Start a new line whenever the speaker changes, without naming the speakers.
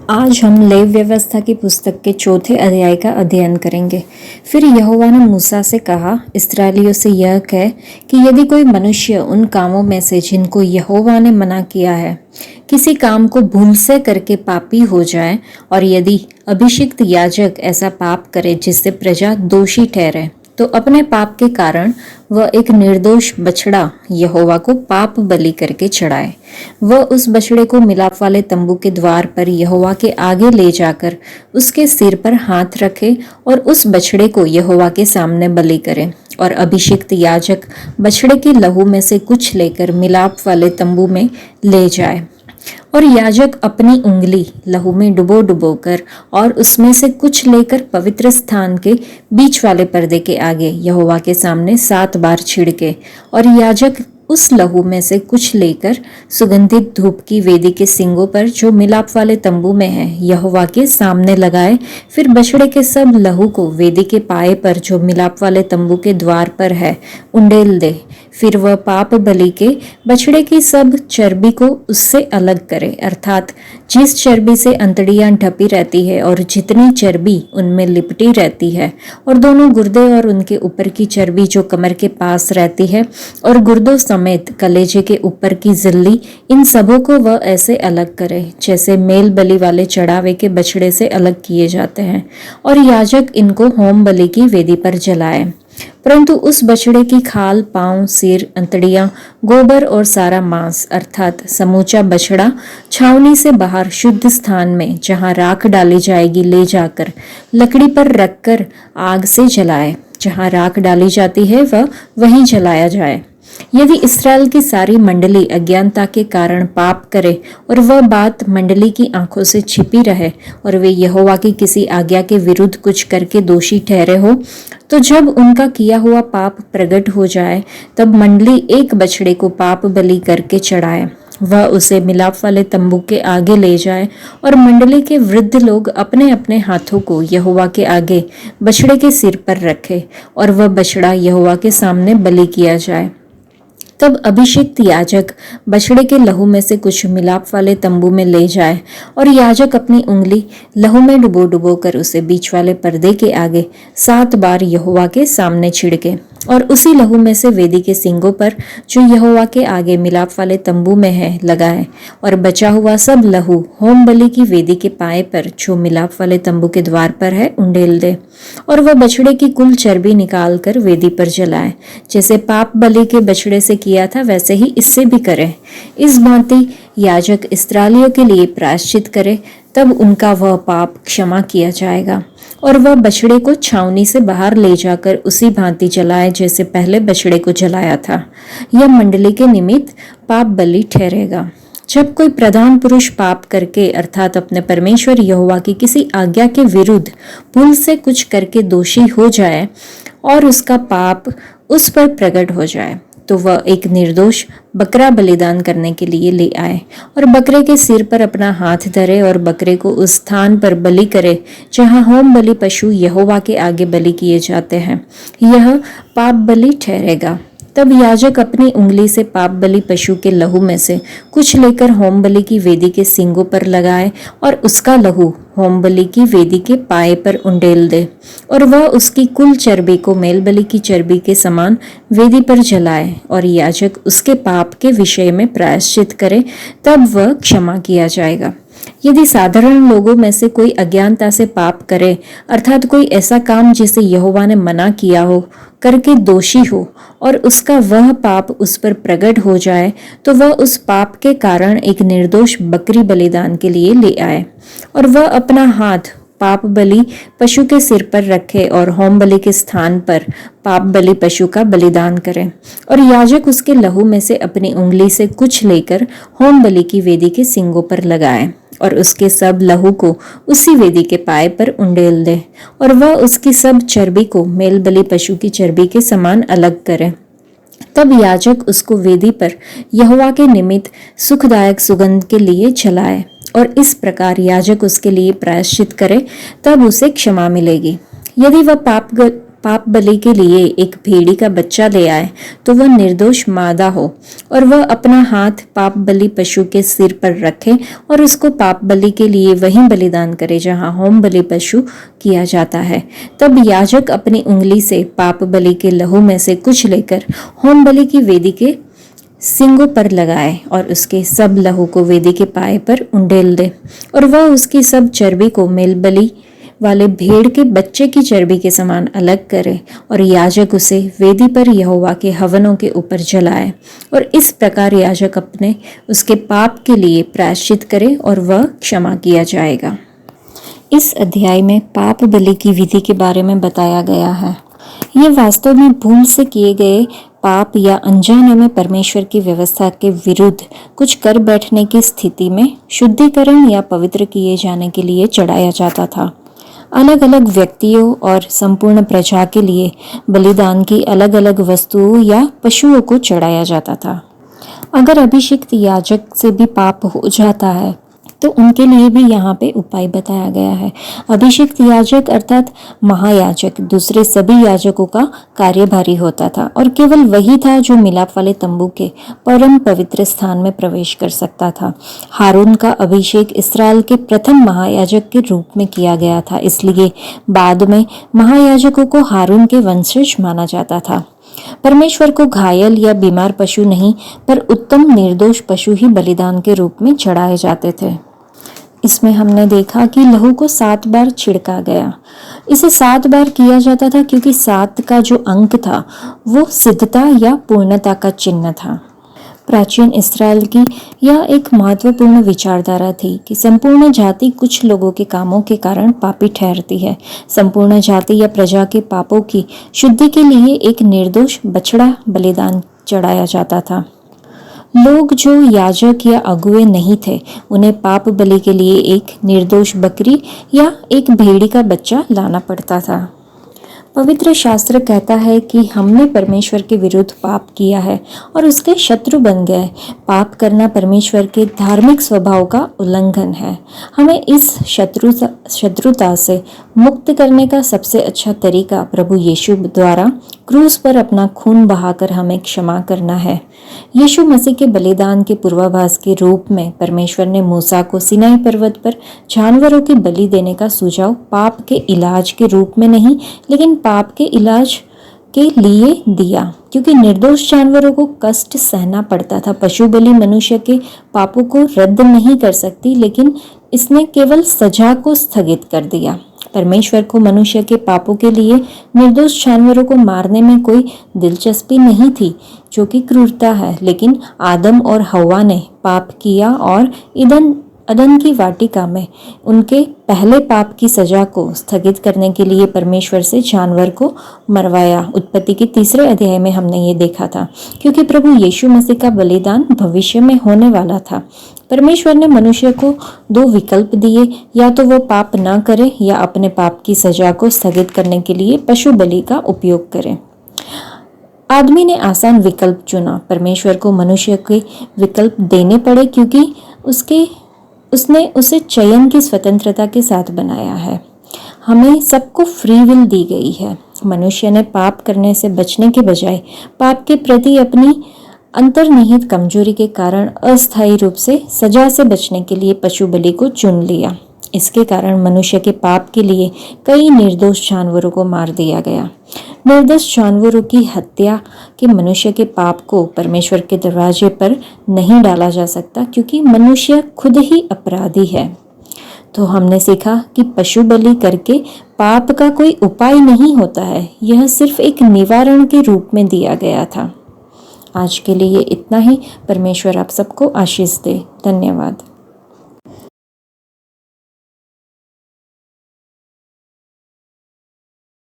आज हम लेव व्यवस्था की पुस्तक के चौथे अध्याय का अध्ययन करेंगे। फिर यहोवा ने मूसा से कहा, इस्राएलियों से यह कह कि यदि कोई मनुष्य उन कामों में से जिनको यहोवा ने मना किया है किसी काम को भूल से करके पापी हो जाए, और यदि अभिषिक्त याजक ऐसा पाप करे जिससे प्रजा दोषी ठहरे, तो अपने पाप के कारण वह एक निर्दोष बछड़ा यहोवा को पाप बलि करके चढ़ाए। वह उस बछड़े को मिलाप वाले तंबू के द्वार पर यहोवा के आगे ले जाकर उसके सिर पर हाथ रखे और उस बछड़े को यहोवा के सामने बलि करे। और अभिषिक्त याजक बछड़े के लहू में से कुछ लेकर मिलाप वाले तंबू में ले जाए, और याजक अपनी उंगली लहू में डुबो डुबो कर और उसमें से कुछ लेकर पवित्र स्थान के बीच वाले पर्दे के आगे यहोवा के सामने 7 बार छिड़के, और याजक उस लहू में से कुछ लेकर सुगंधित धूप की वेदी के सींगों पर जो मिलाप वाले तंबू में है यहोवा के सामने लगाए। फिर बछड़े के सब लहू को वेदी के पाए पर जो मिलाप वाले तंबू के द्वार पर है उंडेल दे। फिर वह पाप बलि के बछड़े की सब चर्बी को उससे अलग करे, अर्थात जिस चर्बी से अंतड़ियां ढपी रहती है और जितनी चर्बी उनमें लिपटी रहती है, और दोनों गुर्दे और उनके ऊपर की चर्बी जो कमर के पास रहती है, और गुर्दों समेत कलेजे के ऊपर की जिल्ली, इन सबों को वह ऐसे अलग करे जैसे मेल बलि वाले चढ़ावे के बछड़े से अलग किए जाते हैं, और याजक इनको होम बलि की वेदी पर जलाए। परंतु उस बछड़े की खाल, पांव, सिर, अंतड़ियां, गोबर और सारा मांस, अर्थात समूचा बछड़ा छावनी से बाहर शुद्ध स्थान में जहां राख डाली जाएगी ले जाकर लकड़ी पर रखकर आग से जलाए। जहां राख डाली जाती है वह वहीं जलाया जाए। यदि इस्राएल की सारी मंडली अज्ञानता के कारण पाप करे और वह बात मंडली की आंखों से छिपी रहे और वे यहोवा की किसी आज्ञा के विरुद्ध कुछ करके दोषी ठहरे हो, तो जब उनका किया हुआ पाप प्रकट हो जाए तब मंडली एक बछड़े को पाप बलि करके चढ़ाए। वह उसे मिलाप वाले तंबू के आगे ले जाए, और मंडली के वृद्ध लोग अपने अपने हाथों को यहोवा के आगे बछड़े के सिर पर रखे, और वह बछड़ा यहोवा के सामने बलि किया जाए। तब अभिषिक्त याजक बछड़े के लहू में से कुछ मिलाप वाले तंबू में ले जाए, और याजक अपनी उंगली लहू में डुबो डुबो कर उसे बीच वाले पर्दे के आगे 7 बार यहोवा के सामने छिड़के, और उसी लहू में से वेदी के सींगों पर जो यहोवा के आगे मिलाप वाले तंबू में है लगाए, और बचा हुआ सब लहू होम बलि की वेदी के पाए पर जो मिलाप वाले तंबू के द्वार पर है उंडेल दे। और वह बछड़े की कुल चर्बी निकाल कर वेदी पर जलाए। जैसे पाप बलि के बछड़े से किया था वैसे ही इससे भी करे। इस भांति याजक इस्राएलियों के लिए प्रायश्चित करे, तब उनका वह पाप क्षमा किया जाएगा। और वह बछड़े को छावनी से बाहर ले जाकर उसी भांति जलाए जैसे पहले बछड़े को जलाया था। यह मंडली के निमित्त पाप बलि ठहरेगा। जब कोई प्रधान पुरुष पाप करके, अर्थात अपने परमेश्वर यहोवा की किसी आज्ञा के विरुद्ध भूल से कुछ करके दोषी हो जाए और उसका पाप उस पर प्रकट हो जाए, तो वह एक निर्दोष बकरा बलिदान करने के लिए ले आए, और बकरे के सिर पर अपना हाथ धरे और बकरे को उस स्थान पर बलि करे जहां होम बलि पशु यहोवा के आगे बलि किए जाते हैं। यह पाप बलि ठहरेगा। तब याजक अपनी उंगली से पाप बलि पशु के लहू में से कुछ लेकर होम बलि की वेदी के सींगों पर लगाए, और उसका लहू होम बलि की वेदी के पाए पर उंडेल दे, और वह उसकी कुल चर्बी को मेल बलि की चर्बी के समान वेदी पर जलाए, और याजक उसके पाप के विषय में प्रायश्चित करे, तब वह क्षमा किया जाएगा। यदि साधारण लोगों में से कोई अज्ञानता से पाप करे, अर्थात कोई ऐसा काम जिसे यहोवा ने मना किया हो करके दोषी हो, और उसका वह पाप उस पर प्रकट हो जाए, तो वह उस पाप के कारण एक निर्दोष बकरी बलिदान के लिए ले आए, और वह अपना हाथ पाप बलि पशु के सिर पर रखे और होम बलि के स्थान पर पाप बलि पशु का बलिदान करे, और याजक उसके लहू में से अपनी उंगली से कुछ लेकर होम बलि की वेदी के सींगों पर लगाए, और उसके सब लहू को उसी वेदी के पाए पर उंडेल दे, और वह उसकी सब चर्बी को मेल बलि पशु की चर्बी के समान अलग करे। तब याजक उसको वेदी पर यहोवा के निमित्त सुखदायक सुगंध के लिए जलाए, और इस प्रकार याजक उसके लिए प्रायश्चित करे, तब उसे क्षमा मिलेगी। यदि वह पाप बलि के लिए एक भेड़ी का बच्चा ले आए तो वह निर्दोष मादा हो और वह अपना हाथ पाप बलि पशु के सिर पर रखे और उसको पाप बलि के लिए वहीं बलिदान करे जहां होम बलि पशु किया जाता है। तब याजक अपनी उंगली से पाप बलि के लहू में से कुछ लेकर होम बलि की वेदी के सींगों पर लगाए और उसके सब लहू को वेदी के पाए पर उंडेल दे और वह उसकी सब चर्बी को मेल बलि वाले भेड़ के बच्चे की चर्बी के समान अलग करे और याजक उसे वेदी पर यहोवा के हवनों के ऊपर जलाए और इस प्रकार याजक अपने उसके पाप के लिए प्रायश्चित करे और वह क्षमा किया जाएगा। इस अध्याय में पाप बलि की विधि के बारे में बताया गया है। ये वास्तव में भूल से किए गए पाप या अनजाने में परमेश्वर की व्यवस्था के विरुद्ध कुछ कर बैठने की स्थिति में शुद्धिकरण या पवित्र किए जाने के लिए चढ़ाया जाता था। अलग अलग व्यक्तियों और संपूर्ण प्रजा के लिए बलिदान की अलग अलग वस्तुओं या पशुओं को चढ़ाया जाता था। अगर अभिषिक्त याजक से भी पाप हो जाता है तो उनके लिए भी यहाँ पे उपाय बताया गया है। अभिषिक्त याजक अर्थात महायाजक दूसरे सभी याजकों का कार्यभारी होता था और केवल वही था जो मिलाप वाले तंबू के परम पवित्र स्थान में प्रवेश कर सकता था। हारून का अभिषेक इस्राएल के प्रथम महायाजक के रूप में किया गया था, इसलिए बाद में महायाजकों को हारून के वंशज माना जाता था। परमेश्वर को घायल या बीमार पशु नहीं पर उत्तम निर्दोष पशु ही बलिदान के रूप में चढ़ाए जाते थे। इसमें हमने देखा कि लहू को 7 बार छिड़का गया। इसे 7 बार किया जाता था क्योंकि 7 का जो अंक था वो सिद्धता या पूर्णता का चिन्ह था। प्राचीन इस्राएल की यह एक महत्वपूर्ण विचारधारा थी कि संपूर्ण जाति कुछ लोगों के कामों के कारण पापी ठहरती है। संपूर्ण जाति या प्रजा के पापों की शुद्धि के लिए एक निर्दोष बछड़ा बलिदान चढ़ाया जाता था। लोग जो याजक या अगुए नहीं थे उन्हें पाप बलि के लिए एक निर्दोष बकरी या एक भेड़ी का बच्चा लाना पड़ता था। पवित्र शास्त्र कहता है कि हमने परमेश्वर के विरुद्ध पाप किया है और उसके शत्रु बन गए। पाप करना परमेश्वर के धार्मिक स्वभाव का उल्लंघन है। हमें इस शत्रुता से मुक्त करने का सबसे अच्छा तरीका प्रभु यीशु द्वारा क्रूस पर अपना खून बहाकर हमें क्षमा करना है। यीशु मसीह के बलिदान के पूर्वाभास के रूप में परमेश्वर ने मूसा को सिनाई पर्वत पर जानवरों की बलि देने का सुझाव पाप के इलाज के रूप में नहीं लेकिन पाप के इलाज के लिए दिया, क्योंकि निर्दोष जानवरों को कष्ट सहना पड़ता था। पशु बलि मनुष्य के पापों को रद्द नहीं कर सकती लेकिन इसने केवल सजा को स्थगित कर दिया। परमेश्वर को मनुष्य के पापों के लिए निर्दोष जानवरों को मारने में कोई दिलचस्पी नहीं थी, जो कि क्रूरता है। लेकिन आदम और हव्वा ने पाप किया और अदन की वाटिका में उनके पहले पाप की सजा को स्थगित करने के लिए परमेश्वर से जानवर को मरवाया। उत्पत्ति के 3 अध्याय में हमने ये देखा था, क्योंकि प्रभु यीशु मसीह का बलिदान भविष्य में होने वाला था। परमेश्वर ने मनुष्य को 2 विकल्प दिए, या तो वो पाप न करे या अपने पाप की सजा को स्थगित करने के लिए पशु बलि का उपयोग करे। आदमी ने आसान विकल्प चुना। परमेश्वर को मनुष्य के विकल्प देने पड़े क्योंकि उसने उसे चयन की स्वतंत्रता के साथ बनाया है। हमें सबको फ्री विल दी गई है। मनुष्य ने पाप करने से बचने के बजाय पाप के प्रति अपनी अंतर्निहित कमजोरी के कारण अस्थायी रूप से सजा से बचने के लिए पशु बलि को चुन लिया। इसके कारण मनुष्य के पाप के लिए कई निर्दोष जानवरों को मार दिया गया। निर्दोष जानवरों की हत्या के मनुष्य के पाप को परमेश्वर के दरवाजे पर नहीं डाला जा सकता, क्योंकि मनुष्य खुद ही अपराधी है। तो हमने सीखा कि पशु बलि करके पाप का कोई उपाय नहीं होता है, यह सिर्फ एक निवारण के रूप में दिया गया था। आज के लिए इतना ही। परमेश्वर आप सबको आशीष दे। धन्यवाद।